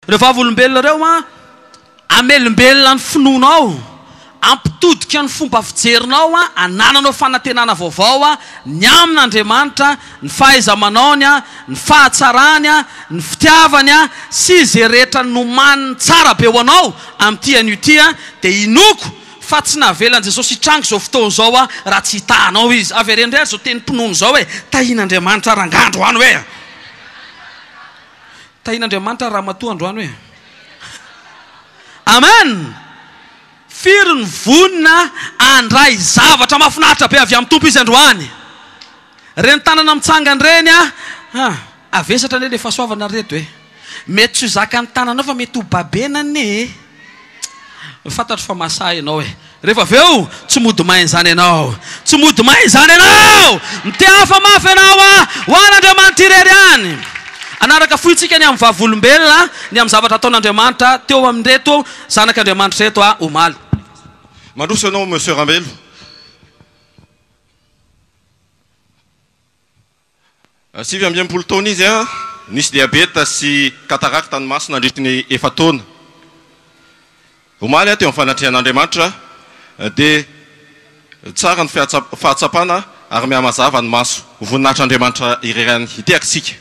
rehefa avolombelona reo amelombelona ny finoanao ampitodika ny fomba fijerinao anananao fanantenana vaovao ny amin'Andriamanitra ny fahaiza-manaony ny fahatsarany ny fitiavany sy zay rehetra nomaniny tsara be ho anao amin'ity an'io ty dia inoko fa tsy navelan'i Jesosy hitrango izao fotoana izao raha tsy hitanao izy avy reny indray zao teny mpinono izao hoe tahian'Andriamanitra rangandro any hoe tahian'Andriamanitra raha matoa androany hoe amen. Firy ny vonina andray zavatra mahafinaritra be avy amin'ny Tompo izy androany. Reny tanana mitsangany reny avesatra le fahasoavana reto hoe mety tsy zaka ny tananao fa mety ho babenany fantatro fa masahy ianao hoe rehefa avy eo tsy mody mainy zany ianao tsy mody mainy zany ianao mitiafa mafy ianao ho an'Andriamanitra irery any. Anaraka fohitsika ny amin'ny vavolombelona ny amin'ny zavatra ataon'Andriamanitra teo amin'reto zanak'Andriamanitra reto omaly. Mandroso ianao monsieur Rambelo. Sivy amby enimpolo taona izy nisy diabeta sy katarakta ny maso nandritra ny 4 taona. Omaly teo amin'ny fanatrehan'Andriamanitra dia tsara ny fahatsapana ary mihamazava ny maso voninahitr'Andriamanitra irerany iteakisika.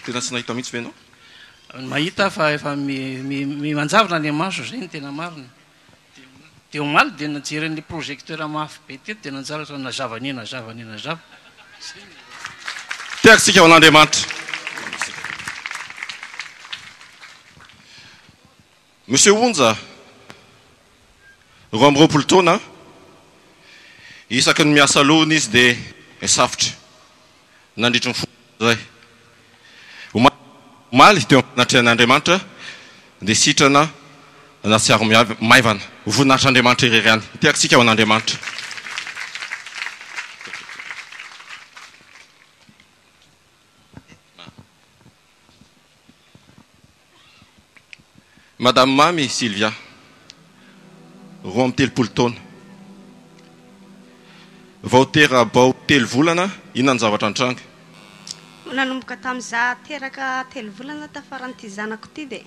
Tena tsy nahita mihitsy ve ianao? Mahita fa efa mimanjavona ny maso zay tena marina. Dia omaly dia najeren'le projecteur mafy be teto dia nanjaratra nazava. Teakisika ho an'Andriamanitra. Monsieur Onja, 20 taona isaky ny miasa lohany izy dia safotra nandritra ny fomba zay. Omaly teo natrehan'Andriamanitra dia sitrana natsiaro maivana voninahitr'Andriamanitra irery any. Teakisika ho an'Andriamanitra. Madame Mami Sylvia, 23 taona. Vao tera bao 3 volana inona ny zavatra antranga? Nanomboka tamin'izaho teraka 3 volana tafaran'ity zanako ity dia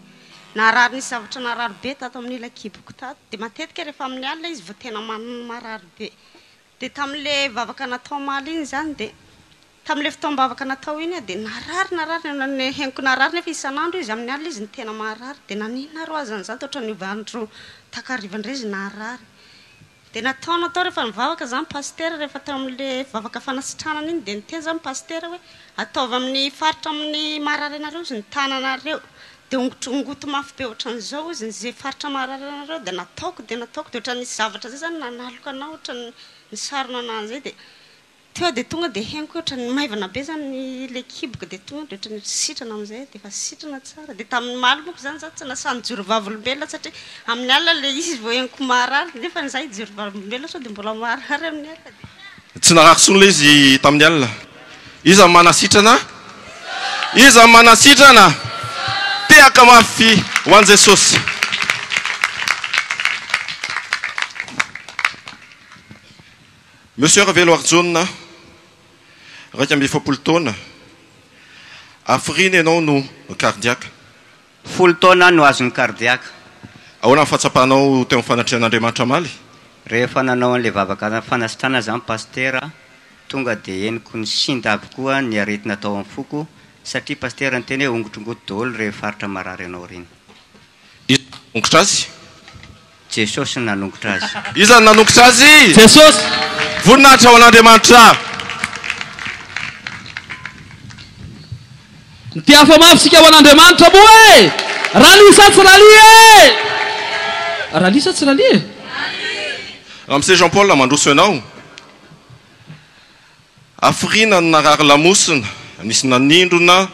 narary ny zavatra narary be tato amin'ilay kiboko tato dia matetika rehefa amin'ny alina izy vao tena marary be dia tamin'ilay vavaka natao maly iny zany dia tamin'ilay fotoam-bavaka natao iny dia narary henoko narary nefa isan'andro izy amin'ny alina izy ny tena marary dia naninona ro azan'izany toatra ny ovandro takarivandray izy narary dia natao rehefa nivavaka zany pasteur rehefa teo amin'ilay vavaka fanasitranana iny dia niteny zany pasteur hoe ataovy amin'ny faritra amin'ny marary anareo izy ny tananareo dia ongoto mafy be ohatran'izao izy zay faritra marary anareo dia nataoko dia ohatran'ny nisy zavatra zay zany nanaloka anao ohatran'ny nisarona anazy zay dia teo dia tonga dia henoko ohatran'ny maivana be zany le kiboka dia tonga dia ohatran'ny sitrana amin'izay dia efa sitrana tsara dia tamin'ny maly moko zany zany tsy nasany joro vavolombelona satria amin'ny alina le izy vao henoko marary nefa n'izay joro vavolombelona sao dia mbola marary amin'ny alina. Tsy nararitsony le izy tamin'ny alina. Iza manasitrana? Iza manasitrana? Teaka mafy ho an'i Jesosy. Monsieur Ravelo Arjona, 20 taona. Afriny ianao no cardiaque. 10 taona no azony cardiaque. Ahoana ny fahatsapanao teo amin'ny fanatrehan'Andriamanitra maly? Rehefa nanao an'ilay vavaka fanasitrana zany pasteur tonga dia henoko ny sinda aby koa ny aretina tao amin'ny foko satria pasteur niteny hoe ongotrongotro daholo rehefa faritra marary anao reny. Iza nanongotra azy? Jesosy nanongotra azy. Iza nanongotra azy? Jesosy. Voninahitra ho an'Andriamanitra. Mitiafa mafy sika ho an'Andriamanitra moa ralisa tsy ralie. Ralisa tsy ralie. Ramsey Jean-Paul mandroso ianao. Afrina ny narary lamosina nisy nanindrona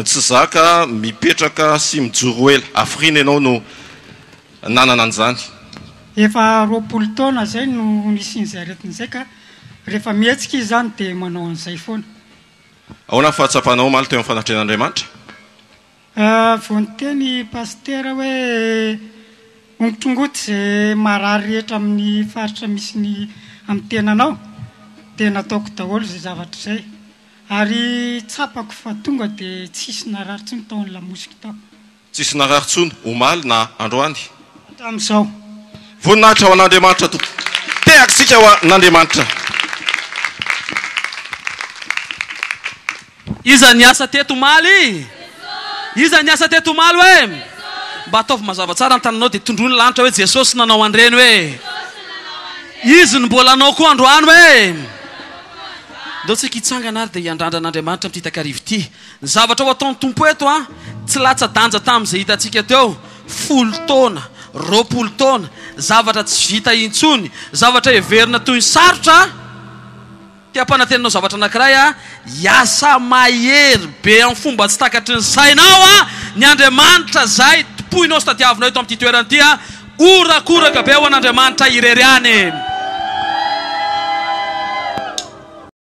tsy zaka mipetraka sy mijoro ela. Afrina ianao no nanana an'izany. Efa 20 taona zay no nisy n'izay aretin'izay ka rehefa mihetsika izy zany dia manao an'izay foana. Ahoana ny fahatsapanao maly teo amin'ny fanatrehan'Andriamanitra? Vao niteny pasteur hoe ongotrongotro zay marary rehetra amin'ny faritra misy ny amin'ny tenanao dia nataoko daholo izay zavatra izay ary tsapako fa tonga dia tsisy narary tsy nitaon'ny lamosika tao tsisy nararitsony omaly na androany tamin'izao voninahitra ho an'Andriamanitra to teakitsika ho an'Andriamanitra iza ny asa teto maly iza ny asa teto maly hoe mba ataovy mazava tsara ny tananao dia tondroany lanitra hoe Jesosy nanao andreny hoe izy ny mbola anao koa androany hoe ndao tsika hitsangana ary dia hiandrandra'Andriamanitra amin'ity takarivo ity ny zavatra ho ataon'ny tompo eto a tsy latsa-danja tamin'izay hitantsika teo 10 taona 20 taona zavatra tsy vita intsony zavatra heverina toy ny sarotra tia-panatenanao zavatra anankiray a hiasa mahery be amin'ny fomba tsy takatry ny sainao a ny Andriamanitra zay topoinao sy tadiavinao eto amin'ity toerana ity a orakoraka be ho an'Andriamanitra irery any